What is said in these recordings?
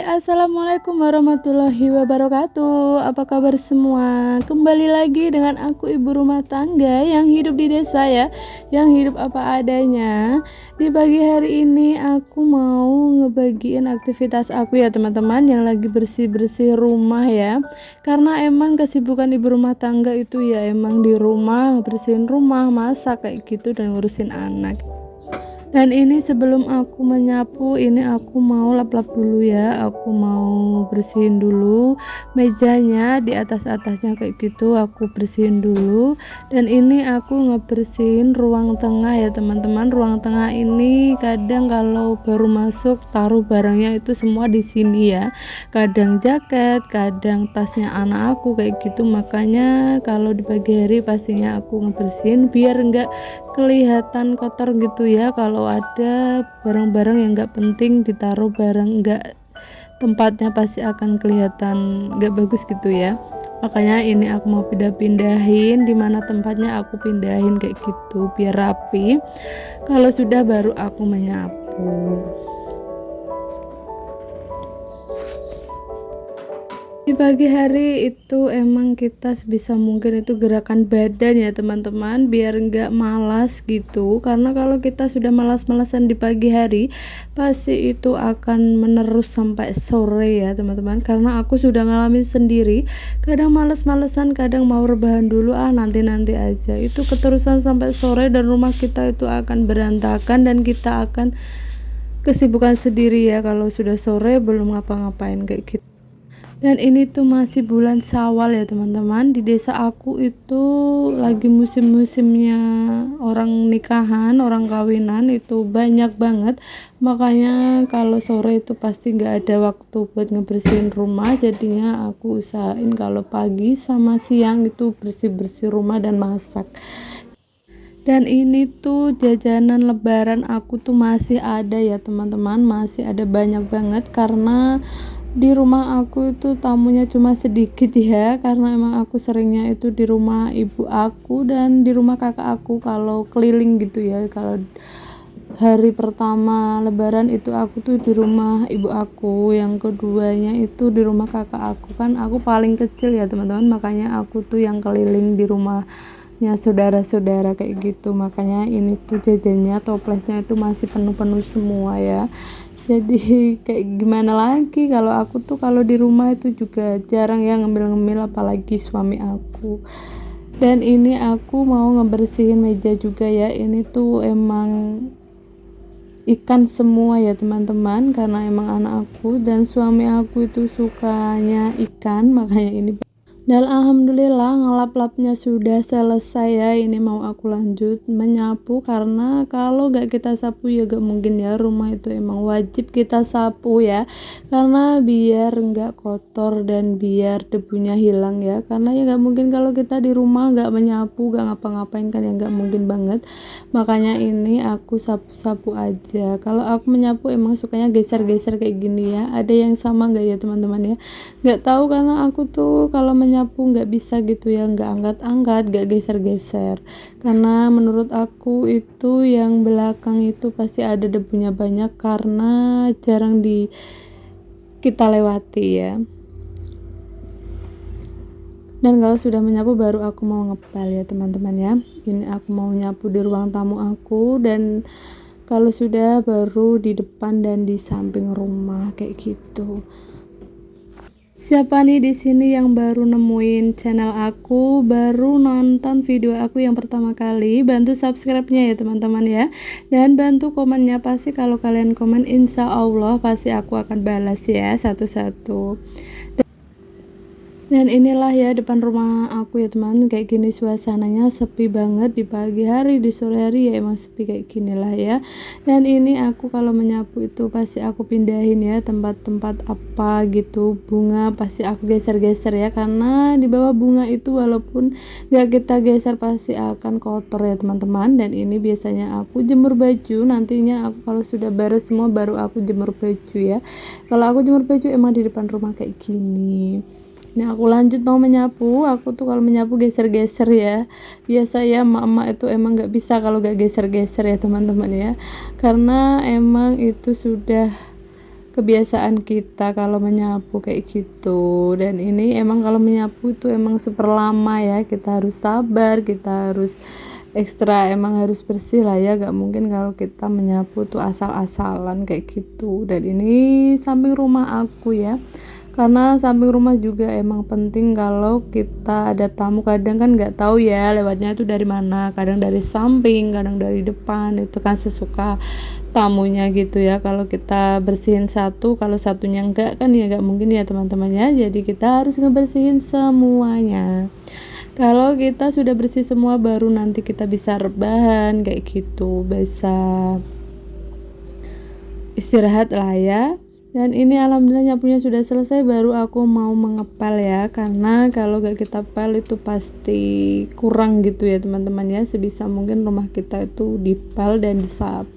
Assalamualaikum warahmatullahi wabarakatuh. Apa kabar semua? Kembali lagi dengan aku ibu rumah tangga yang hidup di desa ya, yang hidup apa adanya. Di pagi hari ini aku mau ngebagiin aktivitas aku ya teman-teman, yang lagi bersih-bersih rumah ya. Karena emang kesibukan ibu rumah tangga itu ya emang di rumah, bersihin rumah, masak kayak gitu dan ngurusin anak. Dan ini sebelum aku menyapu, ini aku mau lap-lap dulu ya. Aku mau bersihin dulu mejanya, di atas-atasnya kayak gitu aku bersihin dulu. Dan ini aku ngebersihin ruang tengah ya teman-teman. Ruang tengah ini kadang kalau baru masuk taruh barangnya itu semua di sini ya. Kadang jaket, kadang tasnya anak aku kayak gitu. Makanya kalau di pagi hari pastinya aku ngebersihin biar enggak kelihatan kotor gitu ya. Kalau ada barang-barang yang nggak penting ditaruh barang nggak tempatnya pasti akan kelihatan nggak bagus gitu ya. Makanya ini aku mau pindah-pindahin, dimana tempatnya aku pindahin kayak gitu biar rapi. Kalau sudah baru aku menyapu. Di pagi hari itu emang kita sebisa mungkin itu gerakan badan ya teman-teman, biar nggak malas gitu. Karena kalau kita sudah malas-malasan di pagi hari pasti itu akan menerus sampai sore ya teman-teman. Karena aku sudah ngalamin sendiri, kadang malas-malesan, kadang mau rebahan dulu, nanti-nanti aja, itu keterusan sampai sore dan rumah kita itu akan berantakan dan kita akan kesibukan sendiri ya kalau sudah sore belum ngapa-ngapain kayak gitu. Dan ini tuh masih bulan Syawal ya teman-teman. Di desa aku itu lagi musim-musimnya orang nikahan, orang kawinan itu banyak banget. Makanya kalau sore itu pasti nggak ada waktu buat ngebersihin rumah. Jadinya aku usahain kalau pagi sama siang itu bersih-bersih rumah dan masak. Dan ini tuh jajanan lebaran aku tuh masih ada ya teman-teman, masih ada banyak banget karena di rumah aku itu tamunya cuma sedikit ya, karena emang aku seringnya itu di rumah ibu aku dan di rumah kakak aku kalau keliling gitu ya. Kalau hari pertama lebaran itu aku tuh di rumah ibu aku, yang keduanya itu di rumah kakak aku. Kan aku paling kecil ya teman-teman, makanya aku tuh yang keliling di rumahnya saudara-saudara kayak gitu. Makanya ini tuh jajannya, toplesnya itu masih penuh-penuh semua ya. Jadi kayak gimana lagi, kalau aku tuh kalau di rumah itu juga jarang yang ngemil-ngemil, apalagi suami aku. Dan ini aku mau ngebersihin meja juga ya. Ini tuh emang ikan semua ya teman-teman, karena emang anak aku dan suami aku itu sukanya ikan, makanya ini. Dan alhamdulillah ngelap-lapnya sudah selesai ya. Ini mau aku lanjut menyapu, karena kalau gak kita sapu ya gak mungkin ya, rumah itu emang wajib kita sapu ya, karena biar gak kotor dan biar debunya hilang ya. Karena ya gak mungkin kalau kita di rumah gak menyapu, gak ngapa-ngapain kan, ya gak mungkin banget. Makanya ini aku sapu-sapu aja. Kalau aku menyapu emang sukanya geser-geser kayak gini ya. Ada yang sama gak ya teman-teman ya? Gak tahu, karena aku tuh kalau menyapu nggak bisa gitu ya, nggak angkat-angkat, nggak geser-geser. Karena menurut aku itu yang belakang itu pasti ada debunya banyak karena jarang kita lewati ya. Dan kalau sudah menyapu baru aku mau ngepel ya teman-teman ya. Ini aku mau nyapu di ruang tamu aku, dan kalau sudah baru di depan dan di samping rumah kayak gitu. Siapa nih di sini yang baru nemuin channel aku, baru nonton video aku yang pertama kali, bantu subscribe-nya ya teman-teman ya. Dan bantu komennya, pasti kalau kalian komen insya Allah pasti aku akan balas ya satu-satu. Dan inilah ya depan rumah aku ya teman, kayak gini suasananya, sepi banget di pagi hari, di sore hari ya emang sepi kayak gini lah ya. Dan ini aku kalau menyapu itu pasti aku pindahin ya, tempat-tempat apa gitu, bunga pasti aku geser-geser ya, karena di bawah bunga itu walaupun gak kita geser pasti akan kotor ya teman-teman. Dan ini biasanya aku jemur baju, nantinya aku kalau sudah beres semua baru aku jemur baju ya. Kalau aku jemur baju emang di depan rumah kayak gini. Nah aku lanjut mau menyapu. Aku tuh kalau menyapu geser-geser ya, biasa ya emak-emak itu emang gak bisa kalau gak geser-geser ya teman-teman ya, karena emang itu sudah kebiasaan kita kalau menyapu kayak gitu. Dan ini emang kalau menyapu itu emang super lama ya, kita harus sabar, kita harus ekstra emang harus bersih lah ya, gak mungkin kalau kita menyapu tuh asal-asalan kayak gitu. Dan ini samping rumah aku ya, karena samping rumah juga emang penting kalau kita ada tamu, kadang kan nggak tahu ya lewatnya itu dari mana, kadang dari samping, kadang dari depan, itu kan sesuka tamunya gitu ya. Kalau kita bersihin satu, kalau satunya enggak kan ya nggak mungkin ya teman-temannya, jadi kita harus ngebersihin semuanya. Kalau kita sudah bersih semua baru nanti kita bisa rebahan kayak gitu, bisa istirahat lah ya. Dan ini alhamdulillah nyapunya sudah selesai, baru aku mau mengepel ya, karena kalau gak kita pel itu pasti kurang gitu ya teman-teman ya. Sebisa mungkin rumah kita itu dipel dan disapu.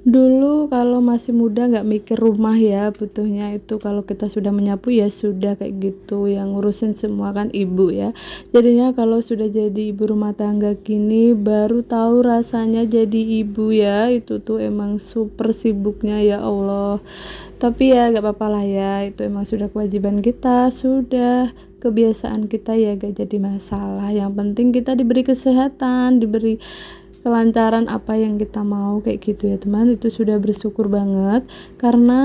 Dulu kalau masih muda nggak mikir rumah ya, butuhnya itu kalau kita sudah menyapu ya sudah kayak gitu, yang ngurusin semua kan ibu ya. Jadinya kalau sudah jadi ibu rumah tangga gini baru tahu rasanya jadi ibu ya, itu tuh emang super sibuknya ya Allah. Tapi ya gak apa-apa lah ya, itu emang sudah kewajiban kita, sudah kebiasaan kita ya, gak jadi masalah. Yang penting kita diberi kesehatan, diberi kelancaran apa yang kita mau kayak gitu ya teman. Itu sudah bersyukur banget, karena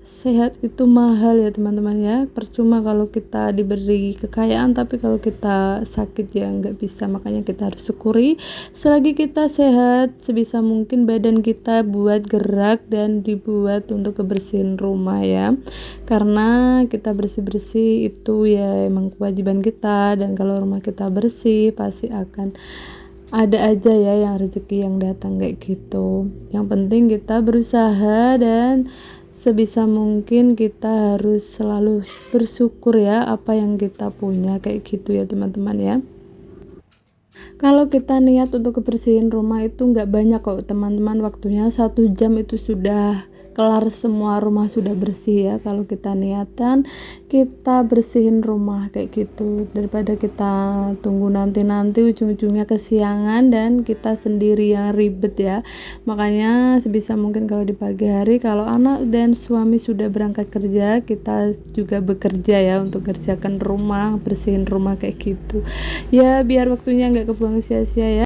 sehat itu mahal ya teman-teman ya. Percuma kalau kita diberi kekayaan tapi kalau kita sakit ya nggak bisa. Makanya kita harus syukuri selagi kita sehat, sebisa mungkin badan kita buat gerak dan dibuat untuk kebersihan rumah ya, karena kita bersih-bersih itu ya emang kewajiban kita. Dan kalau rumah kita bersih pasti akan ada aja ya yang rezeki yang datang kayak gitu. Yang penting kita berusaha dan sebisa mungkin kita harus selalu bersyukur ya apa yang kita punya kayak gitu ya teman-teman ya. Kalau kita niat untuk kebersihan rumah itu nggak banyak kok teman-teman, waktunya 1 jam itu sudah kelar, semua rumah sudah bersih ya. Kalau kita niatan kita bersihin rumah kayak gitu, daripada kita tunggu nanti ujung-ujungnya kesiangan dan kita sendiri yang ribet ya. Makanya sebisa mungkin kalau di pagi hari, kalau anak dan suami sudah berangkat kerja, kita juga bekerja ya untuk kerjakan rumah, bersihin rumah kayak gitu ya, biar waktunya nggak kebuang sia-sia ya.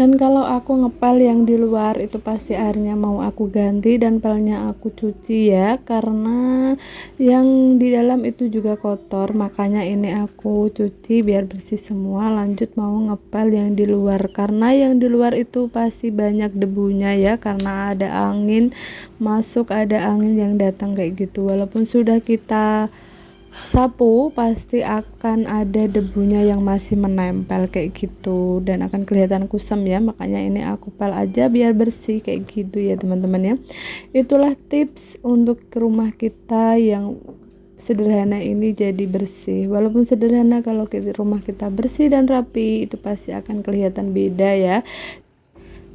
Dan kalau aku ngepel yang di luar itu pasti airnya mau aku ganti dan pelnya aku cuci ya, karena yang di dalam itu juga kotor. Makanya ini aku cuci biar bersih semua, lanjut mau ngepel yang di luar, karena yang di luar itu pasti banyak debunya ya, karena ada angin masuk, ada angin yang datang kayak gitu. Walaupun sudah kita sapu pasti akan ada debunya yang masih menempel kayak gitu dan akan kelihatan kusam ya. Makanya ini aku pel aja biar bersih kayak gitu ya teman-teman ya. Itulah tips untuk rumah kita yang sederhana ini jadi bersih. Walaupun sederhana, kalau rumah kita bersih dan rapi itu pasti akan kelihatan beda ya.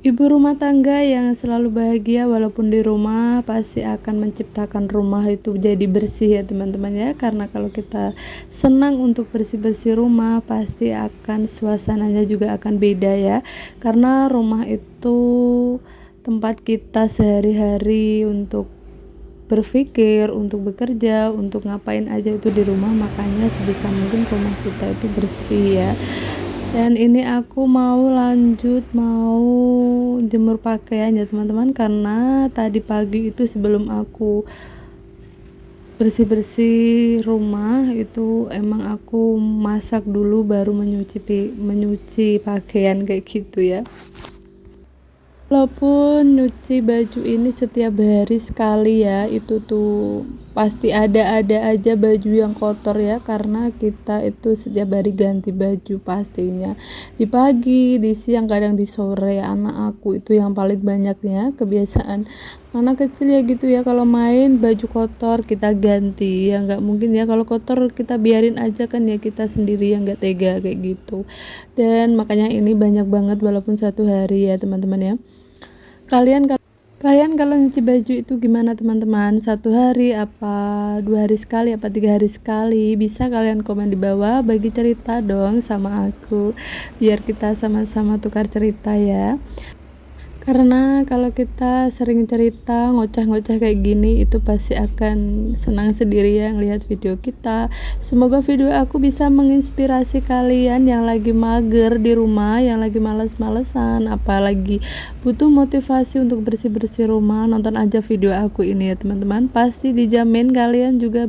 Ibu rumah tangga yang selalu bahagia walaupun di rumah pasti akan menciptakan rumah itu jadi bersih ya teman-teman ya. Karena kalau kita senang untuk bersih-bersih rumah pasti akan suasananya juga akan beda ya. Karena rumah itu tempat kita sehari-hari untuk berpikir, untuk bekerja, untuk ngapain aja itu di rumah. Makanya sebisa mungkin rumah kita itu bersih ya. Dan ini aku mau lanjut mau jemur pakaian ya teman-teman, karena tadi pagi itu sebelum aku bersih-bersih rumah itu emang aku masak dulu baru menyuci pakaian kayak gitu ya. Walaupun nyuci baju ini setiap hari sekali ya, itu tuh pasti ada aja baju yang kotor ya, karena kita itu setiap hari ganti baju pastinya. Di pagi, di siang, kadang di sore. Anak aku itu yang paling banyaknya kebiasaan anak kecil ya gitu ya, kalau main baju kotor kita ganti ya, nggak mungkin ya kalau kotor kita biarin aja kan ya, kita sendiri yang nggak tega kayak gitu. Dan makanya ini banyak banget walaupun 1 hari ya teman-teman ya. Kalian kalau nyuci baju itu gimana teman-teman? 1 hari apa 2 hari sekali apa 3 hari sekali? Bisa kalian komen di bawah, bagi cerita dong sama aku biar kita sama-sama tukar cerita ya. Karena kalau kita sering cerita ngoceh-ngoceh kayak gini itu pasti akan senang sendiri ya ngelihat video kita. Semoga video aku bisa menginspirasi kalian yang lagi mager di rumah, yang lagi males-malesan, apalagi butuh motivasi untuk bersih-bersih rumah. Nonton aja video aku ini ya teman-teman, pasti dijamin kalian juga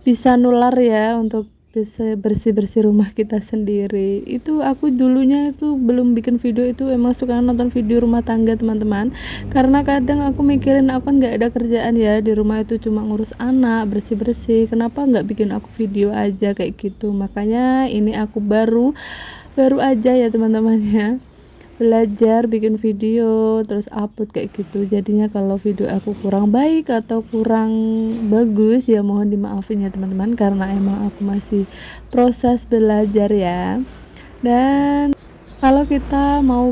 bisa nular ya untuk bisa bersih-bersih rumah kita sendiri. Itu aku dulunya itu belum bikin video itu emang suka nonton video rumah tangga teman-teman, karena kadang aku mikirin aku kan nggak ada kerjaan ya di rumah, itu cuma ngurus anak, bersih-bersih, kenapa nggak bikin aku video aja kayak gitu. Makanya ini aku baru aja ya teman-teman ya, belajar bikin video terus upload kayak gitu. Jadinya kalau video aku kurang baik atau kurang bagus ya mohon dimaafin ya teman-teman, karena emang aku masih proses belajar ya. Dan kalau kita mau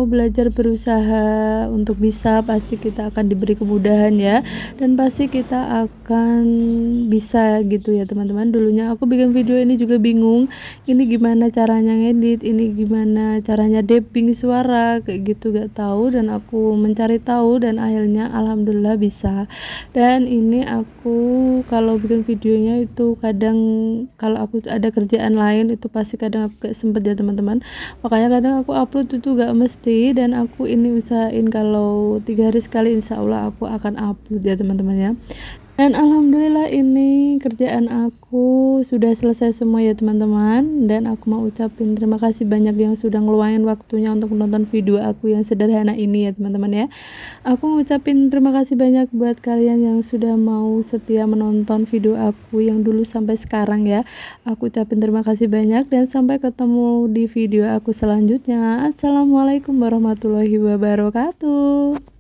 belajar berusaha untuk bisa, pasti kita akan diberi kemudahan ya, dan pasti kita akan bisa gitu ya teman-teman. Dulunya aku bikin video ini juga bingung, ini gimana caranya ngedit, ini gimana caranya dubbing suara kayak gitu, gak tahu, dan aku mencari tahu dan akhirnya alhamdulillah bisa. Dan ini aku kalau bikin videonya itu kadang kalau aku ada kerjaan lain itu pasti kadang aku gak sempet ya teman-teman, makanya kadang aku upload itu gak mesti, dan aku ini usahain kalau 3 hari sekali insya Allah aku akan upload ya teman-teman ya. Dan alhamdulillah ini kerjaan aku sudah selesai semua ya teman-teman, dan aku mau ucapin terima kasih banyak yang sudah ngeluangin waktunya untuk menonton video aku yang sederhana ini ya teman-teman ya. Aku ngucapin terima kasih banyak buat kalian yang sudah mau setia menonton video aku yang dulu sampai sekarang ya. Aku ucapin terima kasih banyak dan sampai ketemu di video aku selanjutnya. Assalamualaikum warahmatullahi wabarakatuh.